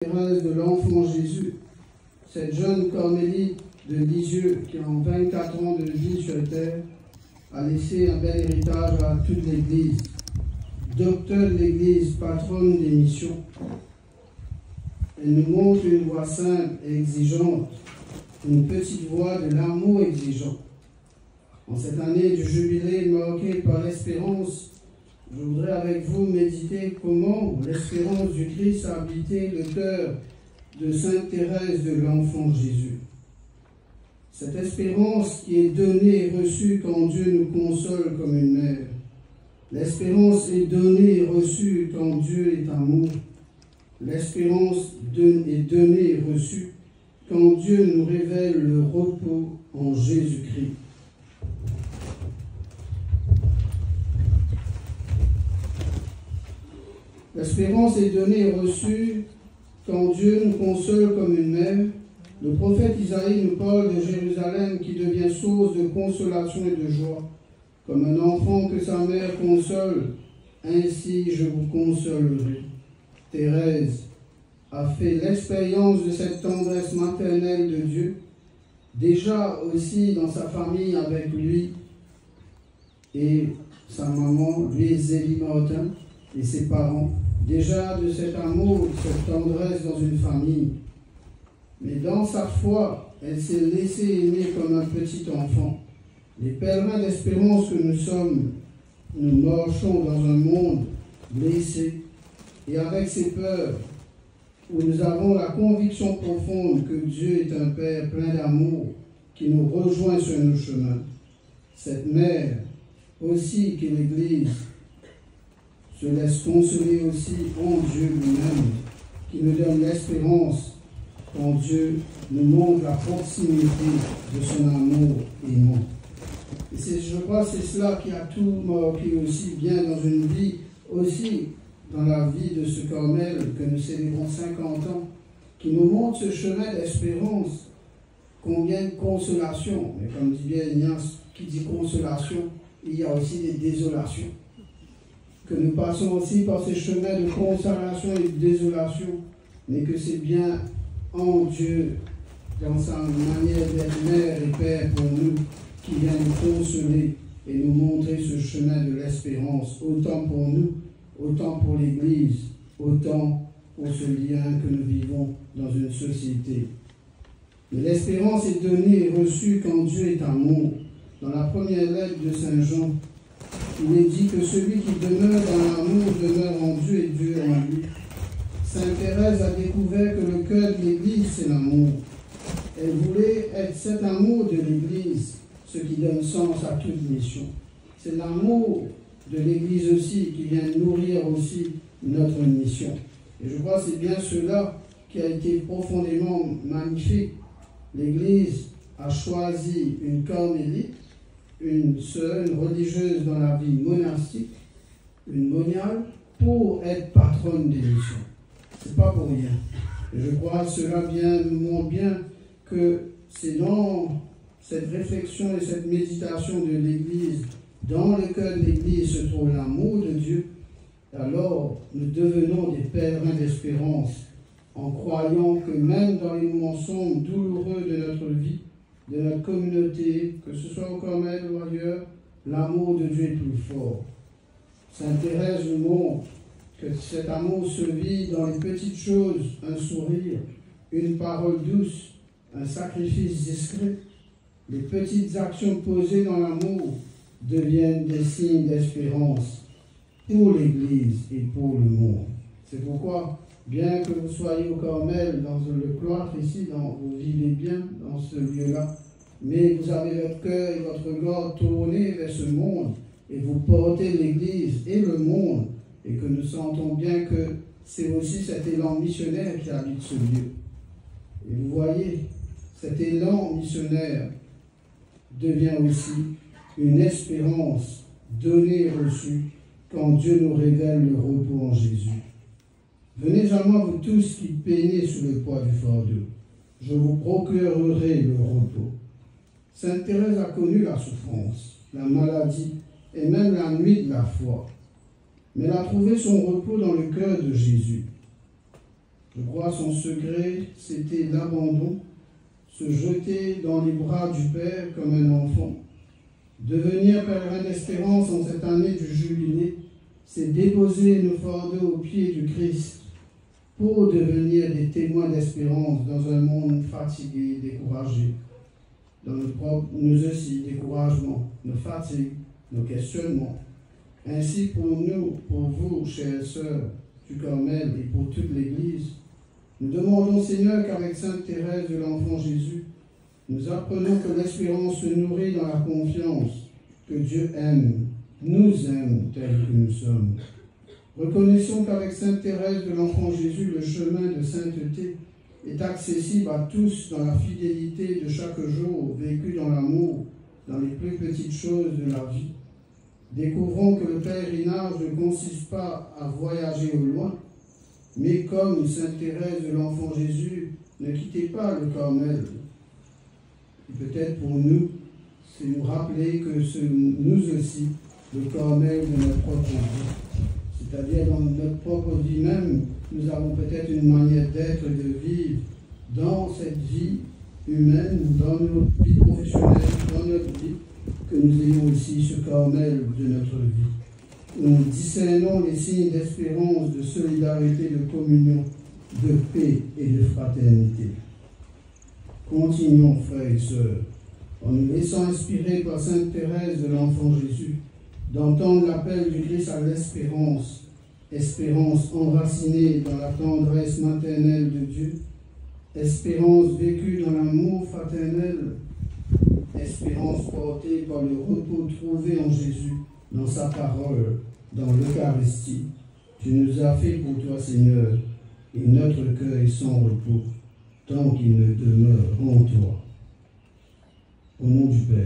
Thérèse de l'Enfant Jésus, cette jeune Cornélite de Lisieux qui en 24 ans de vie sur terre a laissé un bel héritage à toute l'Église, docteur de l'Église, patronne des missions. Elle nous montre une voie simple et exigeante, une petite voie de l'amour exigeant. En cette année du jubilé marquée par l'espérance, je voudrais avec vous méditer comment l'espérance du Christ a habité le cœur de Sainte Thérèse de l'Enfant Jésus. Cette espérance qui est donnée et reçue quand Dieu nous console comme une mère. L'espérance est donnée et reçue quand Dieu est amour. L'espérance est donnée et reçue quand Dieu nous révèle le repos en Jésus-Christ. L'espérance est donnée et reçue quand Dieu nous console comme une mère. Le prophète Isaïe nous parle de Jérusalem qui devient source de consolation et de joie. Comme un enfant que sa mère console, ainsi je vous consolerai. Thérèse a fait l'expérience de cette tendresse maternelle de Dieu, déjà aussi dans sa famille avec lui et sa maman, lui Zélie Martin, et ses parents, déjà de cet amour, de cette tendresse dans une famille. Mais dans sa foi, elle s'est laissée aimer comme un petit enfant. Les pèlerins d'espérance que nous sommes, nous marchons dans un monde blessé et avec ses peurs, où nous avons la conviction profonde que Dieu est un Père plein d'amour qui nous rejoint sur nos chemins. Cette mère aussi qui est l'Église se laisse consoler aussi en Dieu lui-même, qui nous donne l'espérance quand Dieu nous montre la proximité de son amour aimant. Et je crois que c'est cela qui a tout marqué aussi bien dans une vie, aussi dans la vie de ce Carmel que nous célébrons 50 ans, qui nous montre ce chemin d'espérance, combien de consolation. Mais comme dit bien Ignace, qui dit consolation, il y a aussi des désolations. Que nous passons aussi par ces chemins de consolation et de désolation, mais que c'est bien en Dieu, dans sa manière d'être mère et père pour nous, qui vient nous consoler et nous montrer ce chemin de l'espérance, autant pour nous, autant pour l'Église, autant pour ce lien que nous vivons dans une société. Mais l'espérance est donnée et reçue quand Dieu est amour. Dans la première lettre de Saint Jean, il est dit que celui qui demeure dans l'amour demeure en Dieu et Dieu en lui. Sainte Thérèse a découvert que le cœur de l'Église, c'est l'amour. Elle voulait être cet amour de l'Église, ce qui donne sens à toute mission. C'est l'amour de l'Église aussi qui vient nourrir aussi notre mission. Et je crois que c'est bien cela qui a été profondément magnifique. L'Église a choisi une Cornélite, une sœur, une religieuse dans la vie monastique, une moniale, pour être patronne des missions. C'est pas pour rien. Et je crois que cela nous montre bien que c'est dans cette réflexion et cette méditation de l'Église, dans le cœur de l'Église se trouve l'amour de Dieu. Alors nous devenons des pèlerins d'espérance en croyant que même dans les moments sombres, douloureux de notre vie, de notre communauté, que ce soit au Carmel ou ailleurs, l'amour de Dieu est plus fort. Sainte Thérèse nous montre que cet amour se vit dans les petites choses, un sourire, une parole douce, un sacrifice discret. Les petites actions posées dans l'amour deviennent des signes d'espérance pour l'Église et pour le monde. C'est pourquoi, bien que vous soyez au Carmel, dans le cloître ici, vous vivez bien dans ce lieu-là, mais vous avez votre cœur et votre regard tourné vers ce monde, et vous portez l'Église et le monde, et que nous sentons bien que c'est aussi cet élan missionnaire qui habite ce lieu. Et vous voyez, cet élan missionnaire devient aussi une espérance donnée et reçue quand Dieu nous révèle le repos en Jésus. Venez à moi, vous tous qui peinez sous le poids du fardeau. Je vous procurerai le repos. Sainte Thérèse a connu la souffrance, la maladie et même la nuit de la foi. Mais elle a trouvé son repos dans le cœur de Jésus. Je crois son secret, c'était l'abandon, se jeter dans les bras du Père comme un enfant. Devenir pèlerin d'espérance en cette année du jubilé, c'est déposer nos fardeaux aux pieds du Christ pour devenir des témoins d'espérance dans un monde fatigué et découragé. Dans nos aussi découragements, nos fatigues, nos questionnements. Ainsi pour nous, pour vous, chères sœurs du Carmel et pour toute l'Église, nous demandons, Seigneur, qu'avec Sainte Thérèse de l'Enfant Jésus, nous apprenons que l'espérance se nourrit dans la confiance que Dieu aime, nous aime tels que nous sommes. Reconnaissons qu'avec Sainte Thérèse de l'Enfant Jésus, le chemin de sainteté est accessible à tous dans la fidélité de chaque jour, vécu dans l'amour, dans les plus petites choses de la vie. Découvrons que le pèlerinage ne consiste pas à voyager au loin, mais comme Sainte Thérèse de l'Enfant Jésus, ne quittez pas le Carmel. Et peut-être pour nous, c'est nous rappeler que c'est nous aussi le Carmel de notre propre vie. C'est-à-dire dans notre propre vie même, nous avons peut-être une manière d'être et de vivre dans cette vie humaine, dans notre vie professionnelle, dans notre vie, que nous ayons aussi ce Carmel de notre vie. Nous discernons les signes d'espérance, de solidarité, de communion, de paix et de fraternité. Continuons, frères et sœurs, en nous laissant inspirer par Sainte Thérèse de l'Enfant Jésus, d'entendre l'appel du Christ à l'espérance, espérance enracinée dans la tendresse maternelle de Dieu, espérance vécue dans l'amour fraternel, espérance portée par le repos trouvé en Jésus, dans sa parole, dans l'Eucharistie. Tu nous as fait pour toi, Seigneur, et notre cœur est sans repos, tant qu'il ne demeure en toi. Au nom du Père,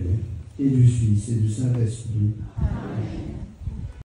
et du Fils, et du Saint-Esprit. Amen.